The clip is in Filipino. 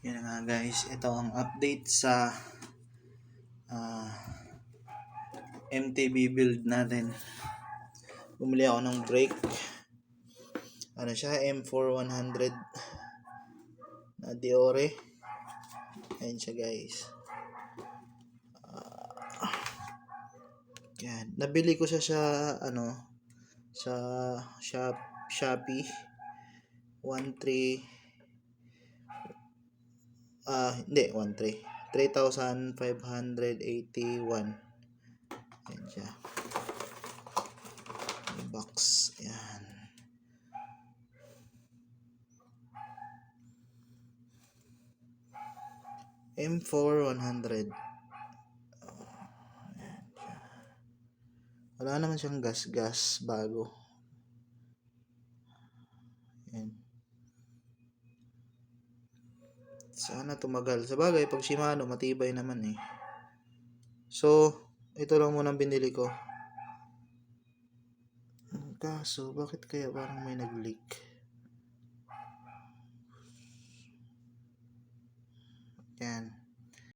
Yan nga guys, ito ang update sa ah, MTB build natin. Bumili ako ng brake. Ano siya, M4100 na Diore. Ayan siya guys. Yan. Nabili ko siya sa sa Shopee 13 hindi 13 3,581. Yan siya. May box. Yan. M4100. Wala naman siyang gas bago. Yan. Sana tumagal. Sa bagay, pag Shimano, matibay naman eh. So, ito lang muna binili ko. Kaso, bakit kaya parang may nag-leak? Yan.